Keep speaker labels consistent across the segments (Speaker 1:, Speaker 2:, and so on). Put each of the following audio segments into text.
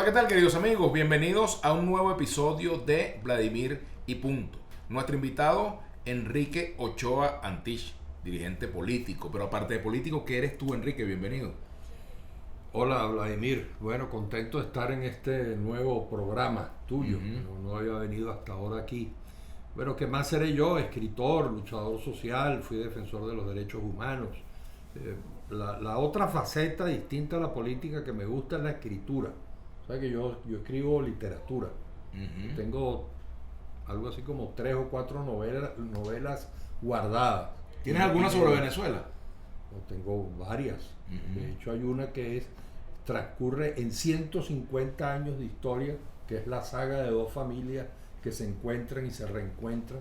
Speaker 1: Hola, ¿qué tal, queridos amigos? Bienvenidos a un nuevo episodio de Vladimir y Punto. Nuestro invitado, Enrique Ochoa Antich, dirigente político. Pero aparte de político, ¿qué eres tú, Enrique? Bienvenido.
Speaker 2: Hola Vladimir, bueno, contento de estar en este nuevo programa tuyo. No había venido hasta ahora aquí. Bueno, ¿qué más seré yo? Escritor, luchador social, fui defensor de los derechos humanos. La otra faceta distinta a la política que me gusta es la escritura. O sea que yo escribo literatura. Tengo algo así como 3 o 4 novelas guardadas.
Speaker 1: ¿Tienes alguna sobre Venezuela?
Speaker 2: Tengo varias. De hecho, hay una que transcurre en 150 años de historia, que es la saga de dos familias que se encuentran y se reencuentran.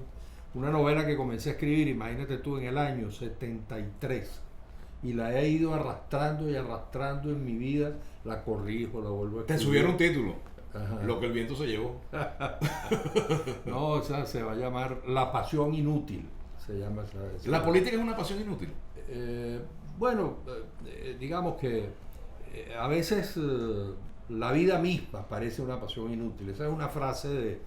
Speaker 2: Una novela que comencé a escribir, imagínate tú, en el año 73. Y la he ido arrastrando y arrastrando en mi vida. La corrijo, la vuelvo a escribir.
Speaker 1: Te subieron un título.
Speaker 2: Ajá.
Speaker 1: Lo que el viento se llevó.
Speaker 2: No, o sea, se va a llamar La pasión inútil. Se llama esa
Speaker 1: ¿La política es una pasión inútil?
Speaker 2: Bueno, digamos que a veces la vida misma parece una pasión inútil. Esa es una frase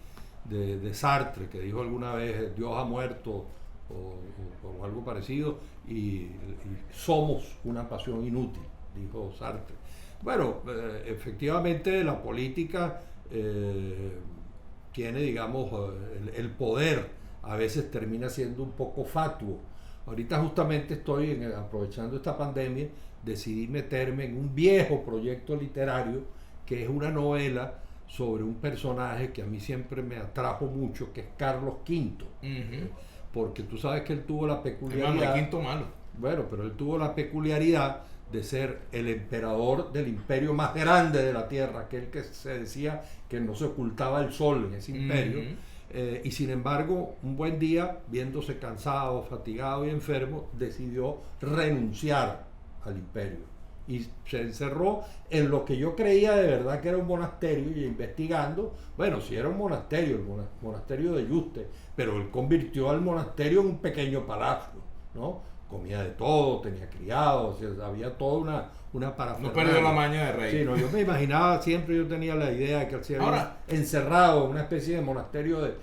Speaker 2: de Sartre, que dijo alguna vez: Dios ha muerto o algo parecido, y somos una pasión inútil, dijo Sartre. Bueno, efectivamente la política tiene, digamos, el poder a veces termina siendo un poco fatuo. Ahorita justamente aprovechando esta pandemia, decidí meterme en un viejo proyecto literario que es una novela sobre un personaje que a mí siempre me atrajo mucho, que es Carlos V. Porque tú sabes que él tuvo la peculiaridad...
Speaker 1: El quinto malo.
Speaker 2: Bueno, pero él tuvo la peculiaridad de ser el emperador del imperio más grande de la tierra, aquel que se decía que no se ocultaba el sol en ese imperio. Y sin embargo, un buen día, viéndose cansado, fatigado y enfermo, decidió renunciar al imperio y se encerró en lo que yo creía de verdad que era un monasterio, y investigando, bueno, sí era un monasterio, el monasterio de Yuste, pero él convirtió al monasterio en un pequeño palacio, ¿no? Comía de todo, tenía criados, o sea, había toda una parafernalia.
Speaker 1: No perdió la maña de rey.
Speaker 2: Sí, no, yo me imaginaba, siempre yo tenía la idea de que él se había encerrado en una especie de monasterio de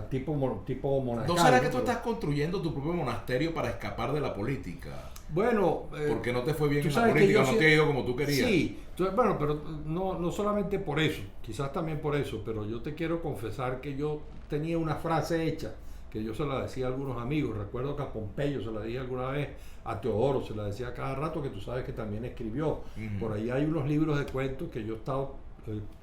Speaker 2: tipo monacal.
Speaker 1: ¿No será que tú estás construyendo tu propio monasterio para escapar de la política?
Speaker 2: Bueno,
Speaker 1: porque no te fue bien en la
Speaker 2: que
Speaker 1: política, no te ha ido como tú querías.
Speaker 2: Sí, bueno, pero no solamente por eso, quizás también por eso, pero yo te quiero confesar que yo tenía una frase hecha, que yo se la decía a algunos amigos. Recuerdo que a Pompeyo se la dije alguna vez, a Teodoro se la decía cada rato, que tú sabes que también escribió. Por ahí hay unos libros de cuentos que yo he estado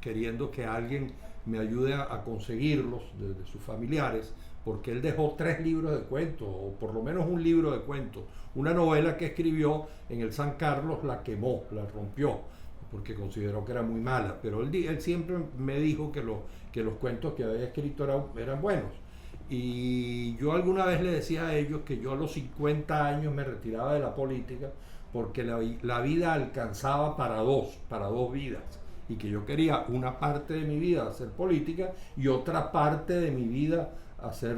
Speaker 2: queriendo que alguien me ayude a conseguirlos de sus familiares, porque él dejó 3 libros de cuentos, o por lo menos un libro de cuentos. Una novela que escribió en el San Carlos la quemó, la rompió, porque consideró que era muy mala, pero él siempre me dijo que los cuentos que había escrito eran buenos. Y yo alguna vez le decía a ellos que yo a los 50 años me retiraba de la política, porque la vida alcanzaba para dos vidas, y que yo quería una parte de mi vida hacer política y otra parte de mi vida hacer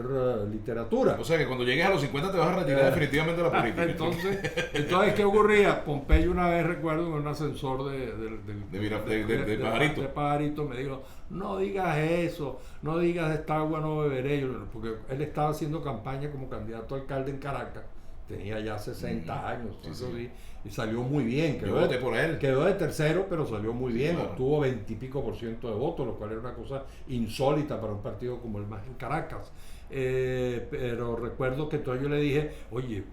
Speaker 2: literatura.
Speaker 1: O sea que cuando llegues a los 50 te vas a retirar definitivamente de la política.
Speaker 2: Entonces, ¿qué ocurría? Pompeyo una vez, recuerdo, en un ascensor de
Speaker 1: Pajarito.
Speaker 2: De Pajarito me dijo: no digas eso, no digas de esta agua no beberé. Porque él estaba haciendo campaña como candidato a alcalde en Caracas, tenía ya 60 años, sí. Y salió muy bien.
Speaker 1: Yo voté por él.
Speaker 2: Quedó de tercero, pero salió muy bien.
Speaker 1: Claro.
Speaker 2: Obtuvo 20 y pico % de votos, lo cual era una cosa insólita para un partido como el MAS en Caracas. Pero recuerdo que entonces yo le dije: oye,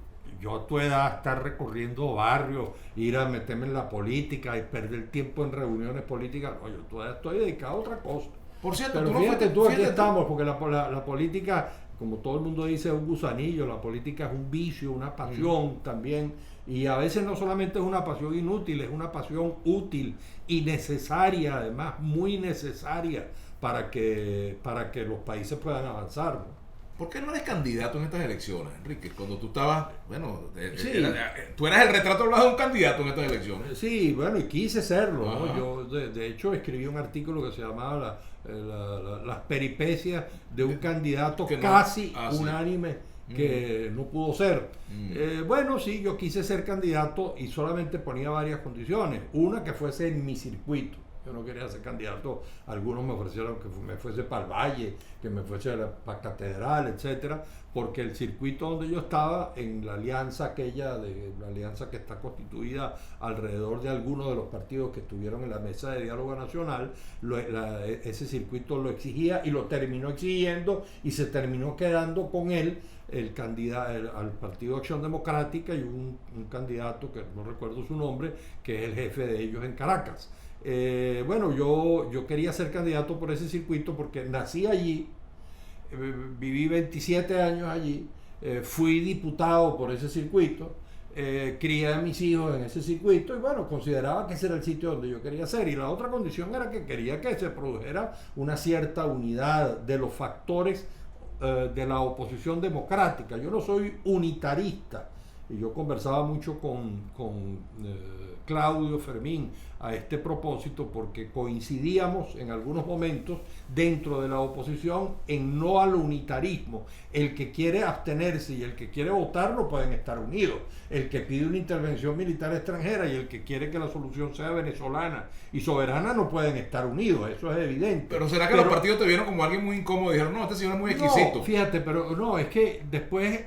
Speaker 2: yo a tu edad estar recorriendo barrios, ir a meterme en la política y perder tiempo en reuniones políticas, oye, todavía estoy dedicado a otra cosa.
Speaker 1: Por cierto,
Speaker 2: pero aquí estamos, porque la política, como todo el mundo dice, es un gusanillo. La política es un vicio, una pasión también, y a veces no solamente es una pasión inútil, es una pasión útil y necesaria, además muy necesaria para que los países puedan avanzar, ¿no?
Speaker 1: ¿Por qué no eres candidato en estas elecciones, Enrique? Cuando tú estabas,
Speaker 2: Sí.
Speaker 1: Tú eras el retrato hablado de un candidato en estas elecciones.
Speaker 2: Sí, bueno, y quise serlo, ¿no? Yo, de hecho, escribí un artículo que se llamaba las peripecias de un candidato casi unánime que no pudo ser. Bueno, sí, yo quise ser candidato y solamente ponía varias condiciones. Una, que fuese en mi circuito. Yo no quería ser candidato. Algunos me ofrecieron que me fuese para el Valle, que me fuese para Catedral, etcétera, porque el circuito donde yo estaba, en la alianza aquella, la alianza que está constituida alrededor de algunos de los partidos que estuvieron en la mesa de diálogo nacional, ese circuito lo exigía y lo terminó exigiendo y se terminó quedando con él el candidato al Partido Acción Democrática y un candidato que no recuerdo su nombre, que es el jefe de ellos en Caracas. Bueno, yo quería ser candidato por ese circuito porque nací allí, viví 27 años allí, fui diputado por ese circuito, crié a mis hijos en ese circuito y bueno, consideraba que ese era el sitio donde yo quería ser. Y la otra condición era que quería que se produjera una cierta unidad de los factores de la oposición democrática. Yo no soy unitarista y yo conversaba mucho con Claudio Fermín a este propósito porque coincidíamos en algunos momentos dentro de la oposición en no al unitarismo. El que quiere abstenerse y el que quiere votar no pueden estar unidos. El que pide una intervención militar extranjera y el que quiere que la solución sea venezolana y soberana no pueden estar unidos, eso es evidente.
Speaker 1: Pero ¿será que los partidos te vieron como alguien muy incómodo y dijeron, no, este señor es muy exquisito?
Speaker 2: No, fíjate, pero no, es que después,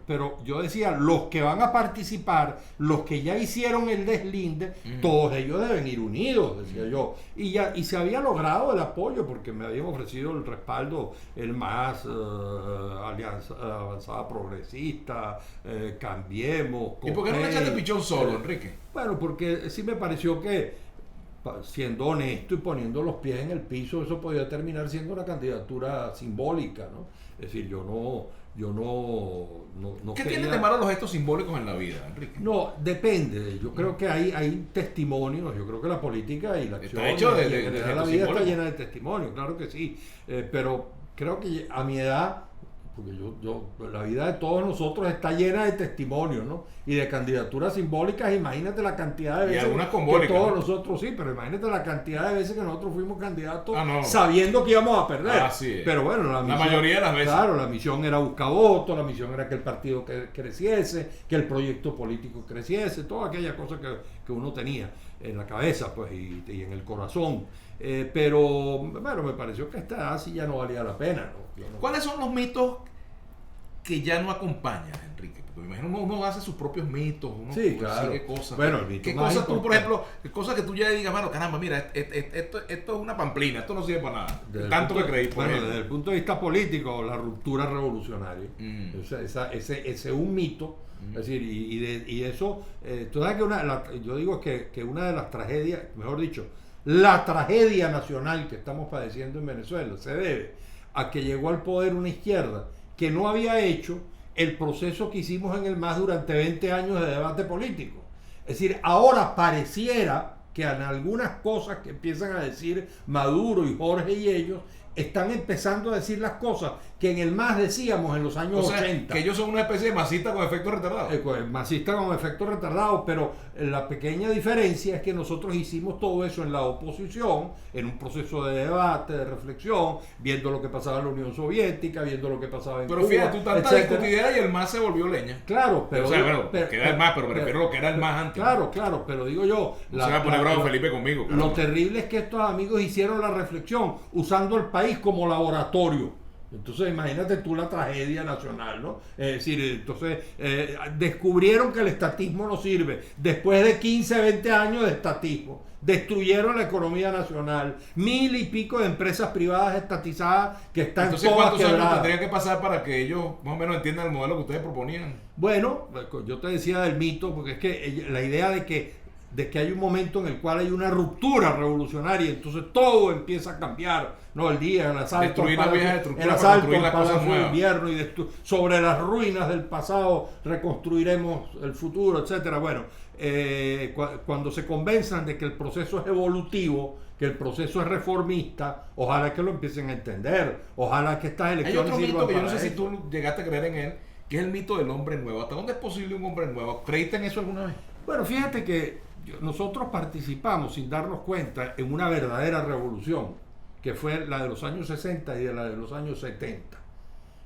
Speaker 2: pero yo decía, los que van a participar, los que ya hicieron el deslinde, todos ellos deben ir unidos, decía yo. Y se había logrado el apoyo porque me habían ofrecido el respaldo, el MAS, Alianza Avanzada Progresista, Cambiemos.
Speaker 1: ¿Y por qué no me echaste pichón solo, Enrique?
Speaker 2: Bueno, porque sí me pareció que, siendo honesto y poniendo los pies en el piso, eso podía terminar siendo una candidatura simbólica, ¿no? Es decir, yo no
Speaker 1: ¿Qué
Speaker 2: quería...
Speaker 1: tienen de malo los gestos simbólicos en la vida, Enrique?
Speaker 2: No, depende. Yo creo que hay testimonios. Yo creo que la política y la acción
Speaker 1: está hecho de
Speaker 2: la vida está llena de testimonios, claro que sí. Pero creo que a mi edad, porque la vida de todos nosotros está llena de testimonios, ¿no? Y de candidaturas simbólicas. Imagínate la cantidad de veces que todos nosotros, sí, pero imagínate la cantidad de veces que nosotros fuimos candidatos sabiendo que íbamos a perder.
Speaker 1: Así es.
Speaker 2: Pero bueno,
Speaker 1: la mayoría de las veces.
Speaker 2: Claro, la misión era buscar votos, la misión era que el partido creciese, que el proyecto político creciese, toda aquella cosa que uno tenía en la cabeza, pues, y en el corazón. Pero bueno, me pareció que esta edad sí ya no valía la pena, ¿no?
Speaker 1: ¿Cuáles son los mitos que ya no acompañan, Enrique? Porque me imagino uno hace sus propios mitos, uno
Speaker 2: sigue
Speaker 1: cosas.
Speaker 2: Bueno, el mito
Speaker 1: ¿Qué
Speaker 2: más
Speaker 1: cosas tú, por
Speaker 2: importante,
Speaker 1: ejemplo, qué cosas que tú ya digas, mano, caramba, mira, esto es una pamplina, esto no sirve para nada? Tanto que creí.
Speaker 2: Bueno, desde el punto de vista político, la ruptura revolucionaria. Ese es un mito. Es decir, y eso, tú sabes que yo digo que una de las tragedias, mejor dicho, la tragedia nacional que estamos padeciendo en Venezuela se debe a que llegó al poder una izquierda que no había hecho el proceso que hicimos en el MAS durante 20 años de debate político. Es decir, ahora pareciera que en algunas cosas que empiezan a decir Maduro y Jorge y ellos, están empezando a decir las cosas que en el MAS decíamos en los años 80.
Speaker 1: Que ellos son una especie de masista con efecto retardado.
Speaker 2: Masista con efecto retardado, pero la pequeña diferencia es que nosotros hicimos todo eso en la oposición, en un proceso de debate, de reflexión, viendo lo que pasaba en la Unión Soviética, viendo lo que pasaba en Cuba.
Speaker 1: Pero fíjate, tú tanta discutidera y el MAS se volvió leña.
Speaker 2: Claro, pero...
Speaker 1: O sea, bueno, queda el MAS, pero me refiero a lo que era el MAS antes.
Speaker 2: Claro, pero digo yo...
Speaker 1: No se va a poner bravo Felipe conmigo.
Speaker 2: Lo terrible es que estos amigos hicieron la reflexión usando el país como laboratorio. Entonces imagínate tú la tragedia nacional, ¿no? Es decir, entonces descubrieron que el estatismo no sirve. Después de 15, 20 años de estatismo, destruyeron la economía nacional. 1000 y pico de empresas privadas estatizadas que están
Speaker 1: entonces,
Speaker 2: todas
Speaker 1: ¿cuántos años
Speaker 2: quebradas?
Speaker 1: tendría que pasar para que ellos más o menos entiendan el modelo que ustedes proponían?
Speaker 2: Bueno, yo te decía del mito, porque es que la idea de que hay un momento en el cual hay una ruptura revolucionaria, entonces todo empieza a cambiar, ¿no? El día, el asalto al Palacio de Invierno y sobre las ruinas del pasado reconstruiremos el futuro, etcétera. Bueno, cuando se convenzan de que el proceso es evolutivo, que el proceso es reformista, ojalá que lo empiecen a entender, ojalá que estas elecciones
Speaker 1: hay otro mito que yo no sé
Speaker 2: eso.
Speaker 1: si tú llegaste a creer en él, que es el mito del hombre nuevo. ¿Hasta dónde es posible un hombre nuevo? ¿Creíste en eso alguna vez?
Speaker 2: Bueno, fíjate que nosotros participamos sin darnos cuenta en una verdadera revolución, que fue la de los años 60 y de la de los años 70.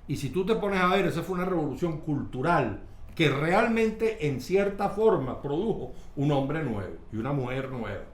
Speaker 2: Y si tú te pones a ver, esa fue una revolución cultural que realmente en cierta forma produjo un hombre nuevo y una mujer nueva.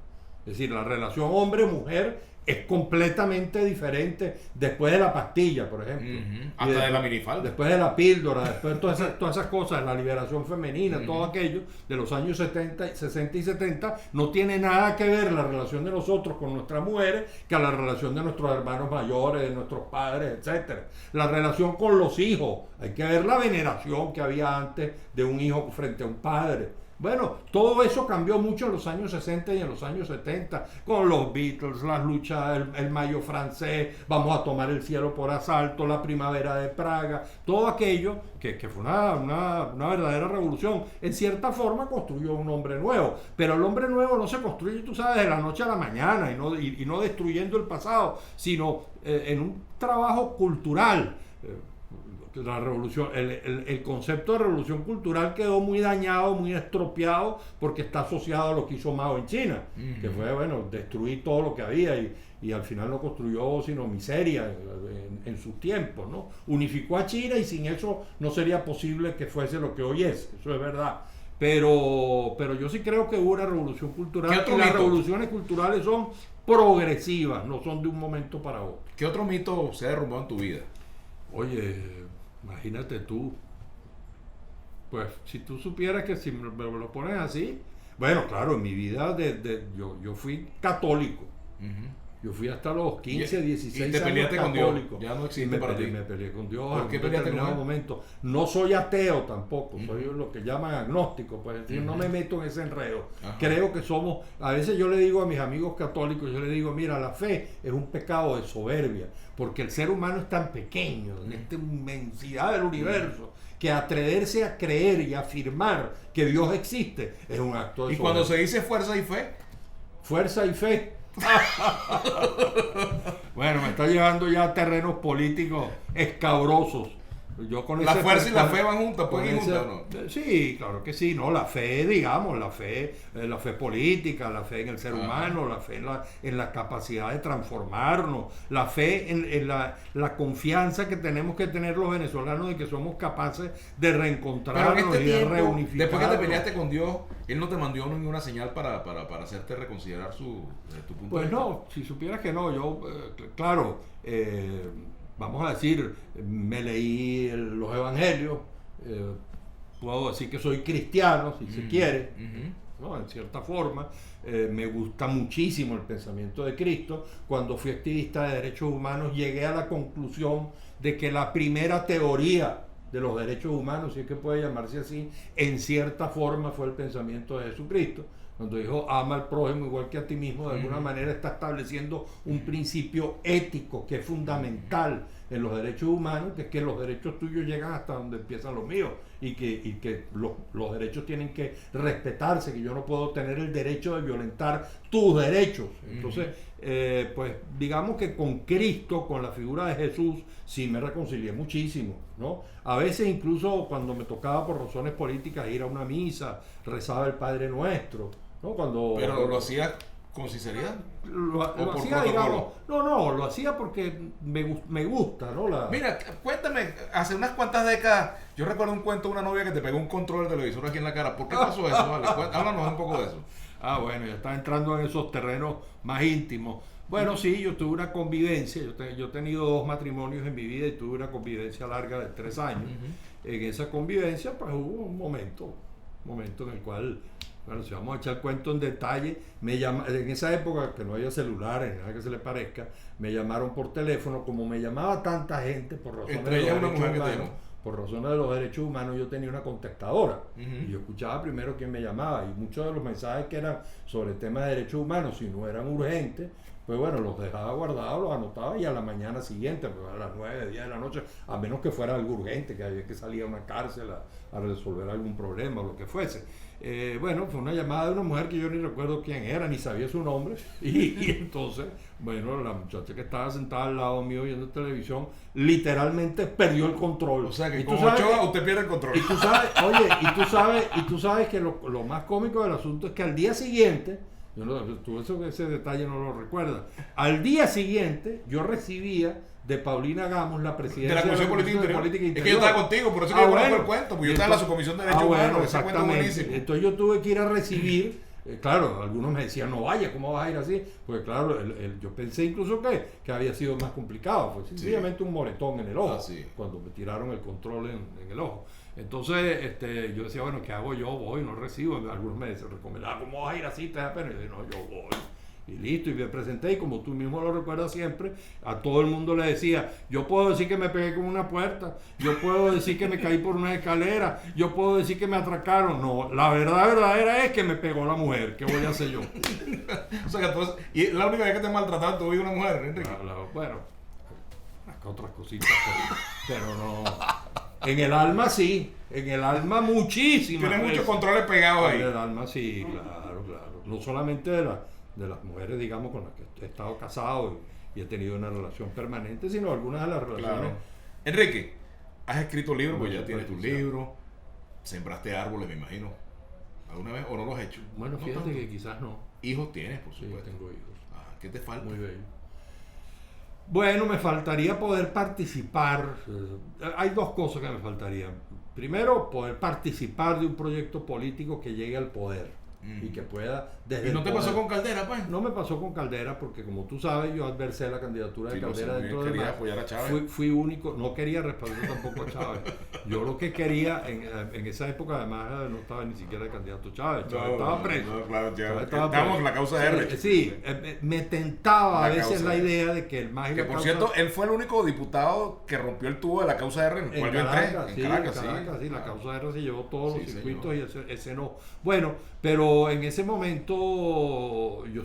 Speaker 2: Es decir, la relación hombre-mujer es completamente diferente después de la pastilla, por ejemplo.
Speaker 1: Hasta de la minifalda.
Speaker 2: Después de la píldora, después de todas esas cosas, la liberación femenina, todo aquello de los años 60 y 70, no tiene nada que ver la relación de nosotros con nuestras mujeres que a la relación de nuestros hermanos mayores, de nuestros padres, etcétera. La relación con los hijos, hay que ver la veneración que había antes de un hijo frente a un padre. Bueno, todo eso cambió mucho en los años 60 y en los años 70, con los Beatles, las luchas, el mayo francés, vamos a tomar el cielo por asalto, la primavera de Praga, todo aquello que fue una verdadera revolución. En cierta forma construyó un hombre nuevo, pero el hombre nuevo no se construye, tú sabes, de la noche a la mañana y no destruyendo el pasado, sino en un trabajo cultural. La revolución, el concepto de revolución cultural quedó muy dañado, muy estropeado, porque está asociado a lo que hizo Mao en China, que fue, destruir todo lo que había y al final no construyó sino miseria en sus tiempos, ¿no? Unificó a China y sin eso no sería posible que fuese lo que hoy es, eso es verdad. Pero yo sí creo que hubo una revolución cultural y las revoluciones culturales son progresivas, no son de un momento para otro.
Speaker 1: ¿Qué otro mito se ha derrumbado en tu vida?
Speaker 2: Oye, imagínate tú, pues si tú supieras que si me lo pones así, bueno, claro, en mi vida yo fui católico, yo fui hasta los 15, 16
Speaker 1: años
Speaker 2: católico.
Speaker 1: Con Dios, ya no existe para ti.
Speaker 2: Me peleé con Dios.
Speaker 1: ¿Por qué peleaste con él?
Speaker 2: Momento. No soy ateo tampoco, soy lo que llaman agnóstico, pues decir, no me meto en ese enredo. Creo que a veces yo le digo a mis amigos católicos, yo le digo, mira, la fe es un pecado de soberbia, porque el ser humano es tan pequeño, en esta inmensidad del universo, que atreverse a creer y afirmar que Dios existe es un acto de soberbia.
Speaker 1: ¿Y cuando se dice fuerza y fe?
Speaker 2: Fuerza y fe. Bueno, me está llevando ya a terrenos políticos escabrosos. Yo con
Speaker 1: la fuerza y la fe van juntas, ¿pueden ir juntas o no?
Speaker 2: Sí, claro que sí, no, la fe, digamos, la fe política, la fe en el ser humano, la fe en la capacidad de transformarnos, la fe en la confianza que tenemos que tener los venezolanos de que somos capaces de reencontrarnos y de reunificarnos.
Speaker 1: Después que te peleaste con Dios, Él no te mandó ninguna señal para hacerte reconsiderar tu punto de vista.
Speaker 2: Pues no, si supieras que no, yo, claro, vamos a decir, me leí los evangelios, puedo decir que soy cristiano, si se quiere, ¿no? En cierta forma, me gusta muchísimo el pensamiento de Cristo. Cuando fui activista de derechos humanos llegué a la conclusión de que la primera teoría de los derechos humanos, si es que puede llamarse así, en cierta forma fue el pensamiento de Jesucristo. Cuando dijo ama al prójimo igual que a ti mismo, de alguna manera está estableciendo un principio ético que es fundamental en los derechos humanos, que es que los derechos tuyos llegan hasta donde empiezan los míos y que los derechos tienen que respetarse, que yo no puedo tener el derecho de violentar tus derechos. Entonces, pues digamos que con Cristo, con la figura de Jesús, sí me reconcilié muchísimo, ¿no? A veces incluso cuando me tocaba por razones políticas ir a una misa, rezaba el Padre Nuestro, ¿no?
Speaker 1: Pero lo hacías con sinceridad.
Speaker 2: Lo hacía, digamos, lo hacía porque me gusta, ¿no?
Speaker 1: Mira, cuéntame, hace unas cuantas décadas, yo recuerdo un cuento de una novia que te pegó un control del televisor aquí en la cara. ¿Por qué pasó eso? Vale, háblanos un poco de eso.
Speaker 2: Bueno, ya está entrando en esos terrenos más íntimos. Bueno, sí, yo tuve una convivencia, yo he tenido 2 matrimonios en mi vida y tuve una convivencia larga de 3 años. En esa convivencia, pues hubo un momento en el cual, bueno, si vamos a echar cuento en detalle, en esa época que no había celulares, nada que se le parezca, me llamaron por teléfono, como me llamaba tanta gente por razones de los derechos humanos. Por razones de los derechos humanos yo tenía una contestadora y yo escuchaba primero quién me llamaba y muchos de los mensajes que eran sobre el tema de derechos humanos, si no eran urgentes, pues bueno, los dejaba guardados, los anotaba y a la mañana siguiente, pues a las 9, 10 de la noche, a menos que fuera algo urgente, que había que salir a una cárcel a resolver algún problema o lo que fuese. Bueno, fue una llamada de una mujer que yo ni recuerdo quién era, ni sabía su nombre, y entonces, bueno, la muchacha que estaba sentada al lado mío viendo televisión, literalmente perdió el control.
Speaker 1: O sea que con Ochoa usted pierde el control.
Speaker 2: Y tú sabes, oye, y tú sabes que lo más cómico del asunto es que al día siguiente, tú ese detalle no lo recuerdas, al día siguiente yo recibía de Paulina Gamos, la presidenta
Speaker 1: de la Comisión Política Interior. Es que yo estaba contigo, por eso que yo conozco el cuento, porque yo estaba en la subcomisión de Derechos Humanos, ese cuento buenísimo.
Speaker 2: Entonces yo tuve que ir a recibir Claro, algunos me decían, no vaya, ¿cómo vas a ir así? Porque claro, yo pensé incluso que había sido más complicado, fue sencillamente un moretón en el ojo, cuando me tiraron el control en el ojo. Entonces yo decía, bueno, ¿qué hago yo? Voy, no recibo. Algunos me recomendaban, ¿cómo vas a ir así? ¿Te da pena? Y yo dije, no, yo voy. Y listo, y me presenté, y como tú mismo lo recuerdas siempre, a todo el mundo le decía, yo puedo decir que me pegué con una puerta, yo puedo decir que me caí por una escalera, yo puedo decir que me atracaron. No, la verdad verdadera es que me pegó la mujer. ¿Qué voy a hacer yo?
Speaker 1: O sea que entonces, y la única vez que te maltrataron, tú una mujer, Enrique.
Speaker 2: Bueno, otras cositas, pero no. En el alma sí, en el alma muchísimas.
Speaker 1: Tienes muchos controles pegados ahí.
Speaker 2: En el alma sí, claro. No solamente de las mujeres, digamos, con las que he estado casado y he tenido una relación permanente, sino algunas de las relaciones.
Speaker 1: Claro. Enrique, has escrito libros, pues ya tienes tu libro, sembraste árboles, me imagino. ¿Alguna vez o no lo has hecho?
Speaker 2: Bueno, fíjate que quizás no.
Speaker 1: ¿Hijos tienes, por supuesto?
Speaker 2: Sí, tengo hijos.
Speaker 1: ¿Qué te falta?
Speaker 2: Muy bello. Bueno, me faltaría poder participar. Hay dos cosas que me faltarían. Primero, poder participar de un proyecto político que llegue al poder y que pueda
Speaker 1: desde ¿Y no te pasó con Caldera, pues?
Speaker 2: No me pasó con Caldera porque, como tú sabes, yo adversé la candidatura de Caldera dentro de
Speaker 1: quería apoyar a Chávez.
Speaker 2: Fui único, no quería respaldar tampoco a Chávez. Yo lo que quería, en esa época además no estaba ni siquiera el candidato Chávez. Chávez estaba preso.
Speaker 1: No, claro, estábamos en la causa de R.
Speaker 2: Sí, me tentaba a veces la idea de que el más...
Speaker 1: Que por cierto, él fue el único diputado que rompió el tubo de la causa de R, en el cual yo entré. En Caracas,
Speaker 2: sí. La causa de R se llevó todos los circuitos y ese no. Bueno, pero en ese momento yo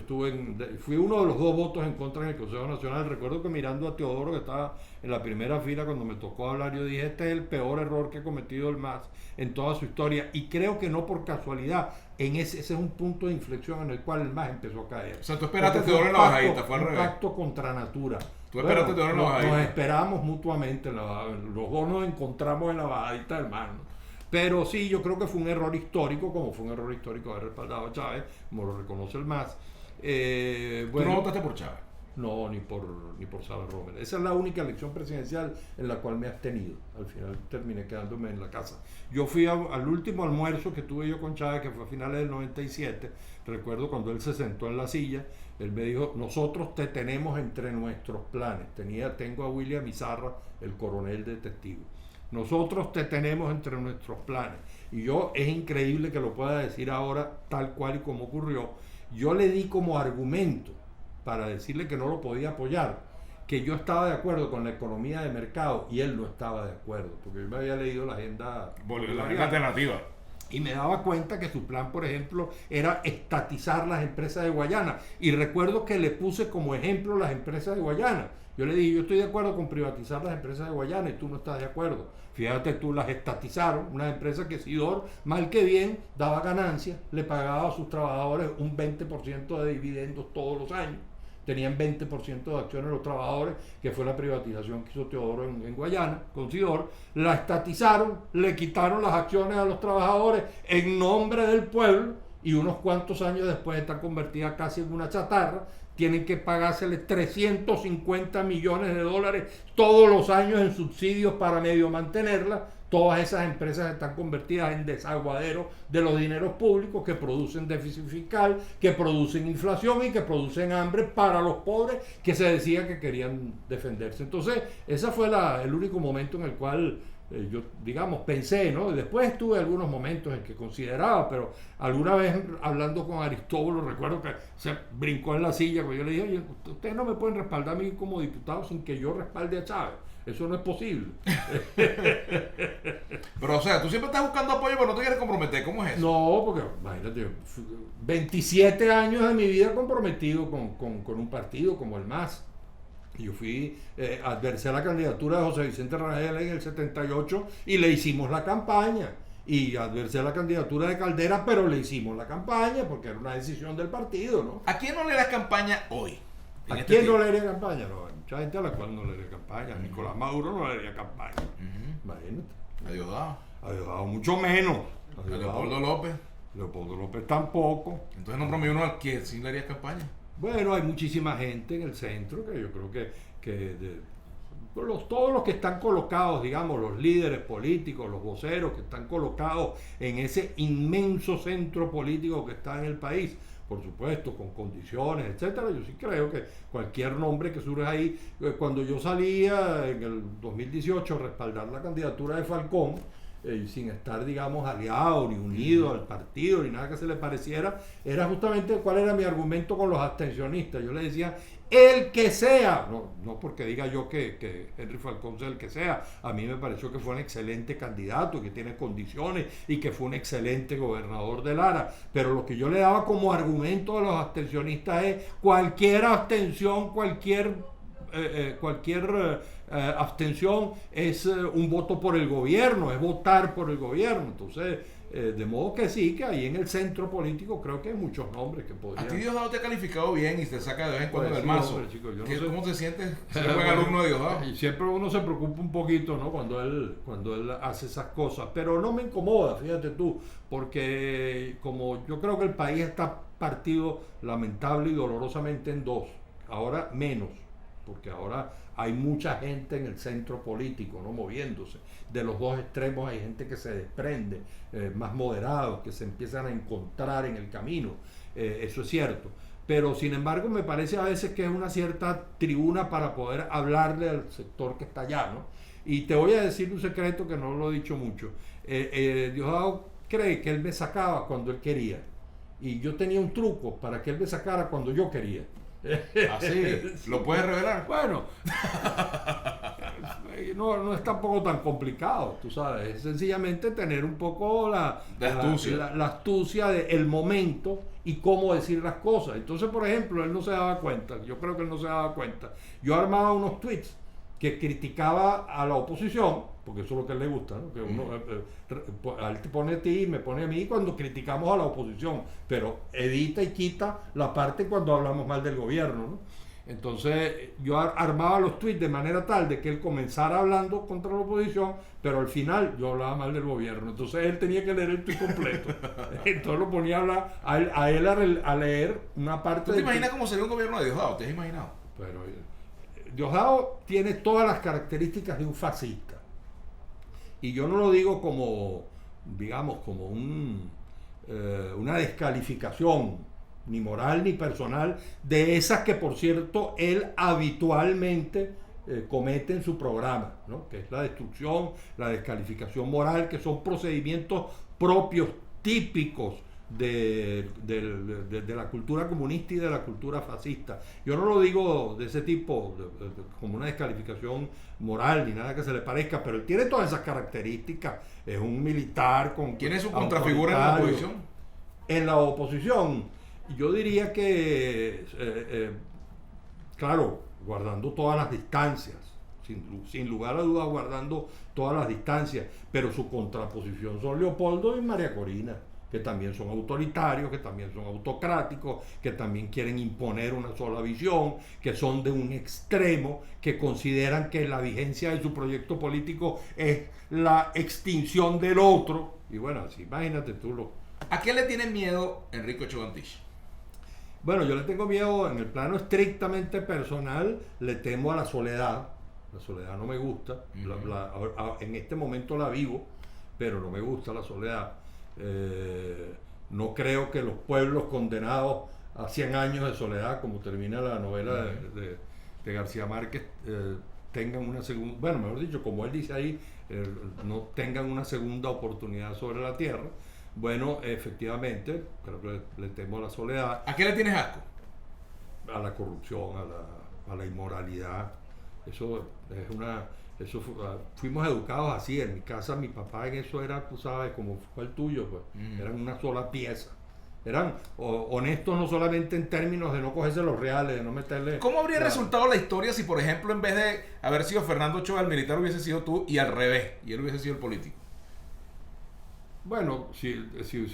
Speaker 2: fui uno de los dos votos en contra en el Consejo Nacional. Recuerdo que mirando a Teodoro, que estaba en la primera fila cuando me tocó hablar, yo dije, este es el peor error que ha cometido el MAS en toda su historia, y creo que no por casualidad. Ese es un punto de inflexión en el cual el MAS empezó a caer.
Speaker 1: O sea, tú esperaste a Teodoro en la bajadita, fue al revés.
Speaker 2: Un pacto contra natura.
Speaker 1: Tú esperaste a Teodoro en la bajadita.
Speaker 2: Nos esperamos mutuamente, los dos nos encontramos en la bajadita del MAS, ¿no? Pero sí, yo creo que fue un error histórico, como fue un error histórico haber respaldado a Chávez, como lo reconoce el MAS.
Speaker 1: ¿Tú no votaste por Chávez?
Speaker 2: No, ni por Sara Romer. Esa es la única elección presidencial en la cual me he abstenido. Al final terminé quedándome en la casa. Yo fui al último almuerzo que tuve yo con Chávez, que fue a finales del 97. Recuerdo cuando él se sentó en la silla, él me dijo, nosotros te tenemos entre nuestros planes. Tengo a William Izarra, el coronel detectivo. Nosotros te tenemos entre nuestros planes. Y es increíble que lo pueda decir ahora tal cual y como ocurrió. Yo le di como argumento para decirle que no lo podía apoyar, que yo estaba de acuerdo con la economía de mercado y él no estaba de acuerdo, porque yo me había leído la agenda
Speaker 1: alternativa.
Speaker 2: Y me daba cuenta que su plan, por ejemplo, era estatizar las empresas de Guayana. Y recuerdo que le puse como ejemplo las empresas de Guayana. Yo le dije, yo estoy de acuerdo con privatizar las empresas de Guayana y tú no estás de acuerdo. Fíjate tú, las estatizaron, una empresa que Sidor, mal que bien, daba ganancias, le pagaba a sus trabajadores un 20% de dividendos todos los años. Tenían 20% de acciones los trabajadores, que fue la privatización que hizo Teodoro en Guayana, con Sidor. La estatizaron, le quitaron las acciones a los trabajadores en nombre del pueblo, y unos cuantos años después está convertida casi en una chatarra. Tienen que pagársele 350 millones de dólares todos los años en subsidios para medio mantenerla. Todas esas empresas están convertidas en desaguaderos de los dineros públicos, que producen déficit fiscal, que producen inflación y que producen hambre para los pobres que se decía que querían defenderse. Entonces, ese fue el único momento en el cual yo, digamos, pensé, ¿no? Después tuve algunos momentos en que consideraba, pero alguna vez hablando con Aristóbulo, recuerdo que se brincó en la silla, porque yo le dije, oye, ustedes no me pueden respaldar a mí como diputado sin que yo respalde a Chávez. Eso no es posible.
Speaker 1: Pero, o sea, tú siempre estás buscando apoyo, pero no te quieres comprometer. ¿Cómo es eso?
Speaker 2: No, porque, imagínate, 27 años de mi vida comprometido con un partido como el MAS. Yo adversé la candidatura de José Vicente Rangel en el 78 y le hicimos la campaña. Y adversé la candidatura de Caldera, pero le hicimos la campaña porque era una decisión del partido, ¿no?
Speaker 1: ¿A quién no le das campaña hoy?
Speaker 2: ¿A quién no le haría campaña? No, hay mucha gente a la cual no le haría campaña. Nicolás Maduro no le haría campaña. Imagínate.
Speaker 1: A Diosdado.
Speaker 2: A Diosdado mucho menos.
Speaker 1: A Leopoldo López.
Speaker 2: Leopoldo López tampoco.
Speaker 1: Entonces nombra uno al que sí le haría campaña.
Speaker 2: Bueno, hay muchísima gente en el centro que yo creo que todos los que están colocados, digamos, los líderes políticos, los voceros que están colocados en ese inmenso centro político que está en el país, por supuesto, con condiciones, etcétera. Yo sí creo que cualquier nombre que surja ahí, cuando yo salía en el 2018 a respaldar la candidatura de Falcón, sin estar, digamos, aliado ni unido al partido ni nada que se le pareciera, era justamente cuál era mi argumento con los abstencionistas. Yo le decía, el que sea, no porque diga yo que Henry Falcón sea el que sea, a mí me pareció que fue un excelente candidato, que tiene condiciones y que fue un excelente gobernador de Lara, pero lo que yo le daba como argumento a los abstencionistas es cualquier abstención, cualquier abstención es un voto por el gobierno, es votar por el gobierno. Entonces, de modo que sí, que ahí en el centro político creo que hay muchos nombres que podrían...
Speaker 1: A ti Diosdado te ha calificado bien y te saca de vez en cuando
Speaker 2: Pues
Speaker 1: del
Speaker 2: sí,
Speaker 1: mazo.
Speaker 2: hombre, chico, yo no sé.
Speaker 1: ¿Cómo te sientes ser buen alumno de Diosdado?
Speaker 2: Y siempre uno se preocupa un poquito, ¿no? Cuando él hace esas cosas, pero no me incomoda, fíjate tú, porque como yo creo que el país está partido lamentable y dolorosamente en dos, ahora menos, porque ahora hay mucha gente en el centro político, ¿no? Moviéndose. De los dos extremos hay gente que se desprende, más moderados, que se empiezan a encontrar en el camino. Eso es cierto. Pero sin embargo me parece a veces que es una cierta tribuna para poder hablarle al sector que está allá, ¿no? Y te voy a decir un secreto que no lo he dicho mucho. Diosdado cree que él me sacaba cuando él quería. Y yo tenía un truco para que él me sacara cuando yo quería.
Speaker 1: Así, ¿lo puedes revelar?
Speaker 2: Bueno, no es tampoco tan complicado, tú sabes, es sencillamente tener un poco la astucia del momento y cómo decir las cosas. Entonces, por ejemplo, él no se daba cuenta, yo creo que él no se daba cuenta. Yo armaba unos tweets que criticaba a la oposición, porque eso es lo que a él le gusta, ¿no? Que uno él te pone a ti y me pone a mí cuando criticamos a la oposición, pero edita y quita la parte cuando hablamos mal del gobierno, ¿no? Entonces yo armaba los tweets de manera tal de que él comenzara hablando contra la oposición, pero al final yo hablaba mal del gobierno. Entonces él tenía que leer el tweet completo. Entonces lo ponía a hablar a él a leer una parte.
Speaker 1: ¿Tú te imaginas cómo sería un gobierno de Diosdado? ¿Te has imaginado?
Speaker 2: Pero Diosdado tiene todas las características de un fascista. Y yo no lo digo como, digamos, como una descalificación, ni moral ni personal, de esas que, por cierto, él habitualmente comete en su programa, ¿no? Que es la destrucción, la descalificación moral, que son procedimientos propios, típicos de la cultura comunista y de la cultura fascista. Yo no lo digo de ese tipo, como una descalificación moral ni nada que se le parezca, pero él tiene todas esas características. Es un militar con...
Speaker 1: ¿Quién es su contrafigura en la oposición?
Speaker 2: En la oposición, yo diría que, claro, guardando todas las distancias, sin lugar a dudas guardando todas las distancias, pero su contraposición son Leopoldo y María Corina, que también son autoritarios, que también son autocráticos, que también quieren imponer una sola visión, que son de un extremo, que consideran que la vigencia de su proyecto político es la extinción del otro. Y bueno, así, imagínate tú.
Speaker 1: ¿A qué le tiene miedo Enrique Ochoa Antich?
Speaker 2: Bueno, yo le tengo miedo en el plano estrictamente personal, le temo a la soledad. La soledad no me gusta, en este momento la vivo, pero no me gusta la soledad. No creo que los pueblos condenados a 100 años de soledad, como termina la novela de García Márquez, tengan una segunda, bueno, mejor dicho, como él dice ahí, no tengan una segunda oportunidad sobre la tierra. Bueno, efectivamente, creo que le temo a la soledad.
Speaker 1: ¿A qué le tienes asco?
Speaker 2: A la corrupción, a la inmoralidad. Eso es una... fuimos educados así. En mi casa mi papá en eso era, tú sabes, como fue el tuyo, pues eran una sola pieza. Eran honestos no solamente en términos de no cogerse los reales, de no meterle...
Speaker 1: ¿Cómo habría resultado la historia si, por ejemplo, en vez de haber sido Fernando Ochoa el militar, hubiese sido tú y al revés, y él hubiese sido el político?
Speaker 2: Bueno, si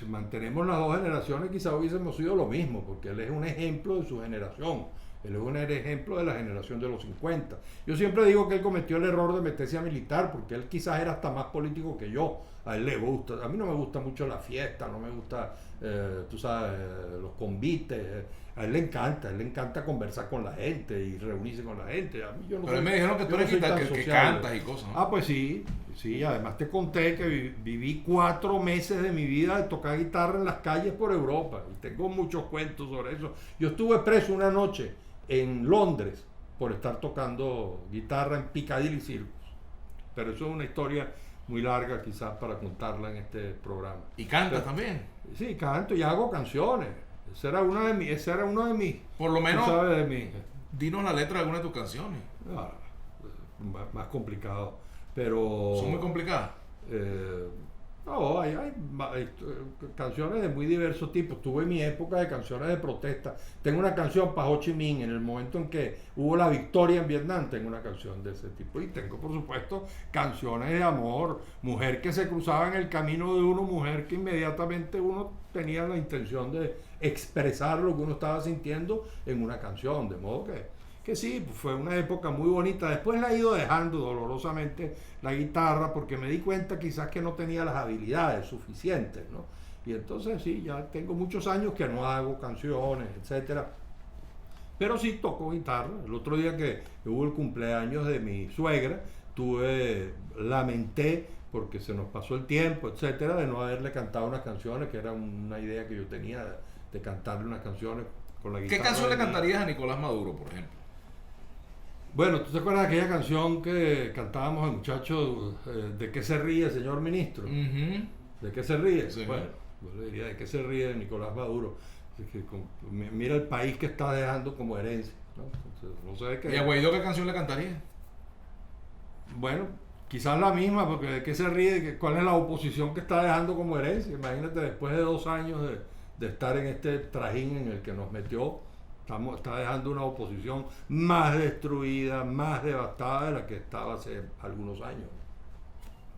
Speaker 2: mantenemos las dos generaciones, quizás hubiésemos sido lo mismo, porque él es un ejemplo de su generación. Él es un ejemplo de la generación de los 50. Yo siempre digo que él cometió el error de meterse a militar, porque él quizás era hasta más político que yo a él le gusta. A mí no me gusta mucho la fiesta, no me gusta, tú sabes, los convites. A él le encanta conversar con la gente y reunirse con la gente. A mí yo no
Speaker 1: Pero
Speaker 2: soy,
Speaker 1: me dijeron que tú eres que cantas y cosas, ¿no?
Speaker 2: Ah, pues sí, además te conté que viví 4 meses de mi vida de tocar guitarra en las calles por Europa. Y tengo muchos cuentos sobre eso. Yo estuve preso una noche en Londres por estar tocando guitarra en Piccadilly Circus. Pero eso es una historia muy larga quizás para contarla en este programa.
Speaker 1: ¿Y cantas también?
Speaker 2: Sí, canto y hago canciones. Ese era uno de mis...
Speaker 1: Por lo menos,
Speaker 2: tú sabes, de mis...
Speaker 1: dinos la letra de alguna de tus canciones.
Speaker 2: Más complicado. Pero...
Speaker 1: ¿Son muy complicadas?
Speaker 2: No, hay canciones de muy diversos tipos. Tuve mi época de canciones de protesta. Tengo una canción para Ho Chi Minh, en el momento en que hubo la victoria en Vietnam, tengo una canción de ese tipo. Y tengo, por supuesto, canciones de amor, mujer que se cruzaba en el camino de uno, mujer que inmediatamente uno tenía la intención de expresar lo que uno estaba sintiendo en una canción. De modo que sí, fue una época muy bonita. Después la he ido dejando dolorosamente la guitarra porque me di cuenta quizás que no tenía las habilidades suficientes, ¿no? Y entonces sí, ya tengo muchos años que no hago canciones, etcétera. Pero sí toco guitarra. El otro día que hubo el cumpleaños de mi suegra, lamenté porque se nos pasó el tiempo, etcétera, de no haberle cantado unas canciones, que era una idea que yo tenía de cantarle unas canciones con la guitarra.
Speaker 1: ¿Qué canción le cantarías a Nicolás Maduro, por ejemplo?
Speaker 2: Bueno, ¿tú te acuerdas de aquella canción que cantábamos el muchacho, ¿de qué se ríe, señor ministro? ¿De qué se ríe?
Speaker 1: Sí,
Speaker 2: bueno, yo le diría, ¿de qué se ríe Nicolás Maduro? Mira el país que está dejando como herencia, ¿no? Entonces, no sé de qué.
Speaker 1: ¿Y a Guaidó qué canción le cantaría?
Speaker 2: Bueno, quizás la misma, porque ¿de qué se ríe? ¿Cuál es la oposición que está dejando como herencia? Imagínate, después de 2 años de estar en este trajín en el que nos metió, está dejando una oposición más destruida, más devastada de la que estaba hace algunos años.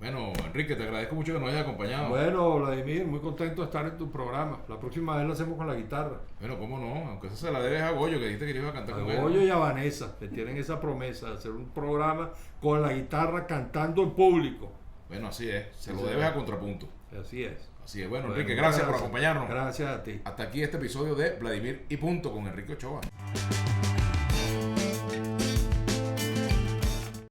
Speaker 1: Bueno, Enrique, te agradezco mucho que nos hayas acompañado.
Speaker 2: Bueno, Vladimir, muy contento de estar en tu programa. La próxima vez lo hacemos con la guitarra.
Speaker 1: Bueno, cómo no, aunque eso se la debes a Goyo, que dijiste que ibas a cantar con él.
Speaker 2: A Goyo y a Vanessa, que tienen esa promesa de hacer un programa con la guitarra cantando en público.
Speaker 1: Bueno, así es, se lo debes a Contrapunto.
Speaker 2: Así es.
Speaker 1: Así es, bueno, Enrique, gracias por acompañarnos.
Speaker 2: Gracias a ti.
Speaker 1: Hasta aquí este episodio de Vladimir y Punto con Enrique Ochoa.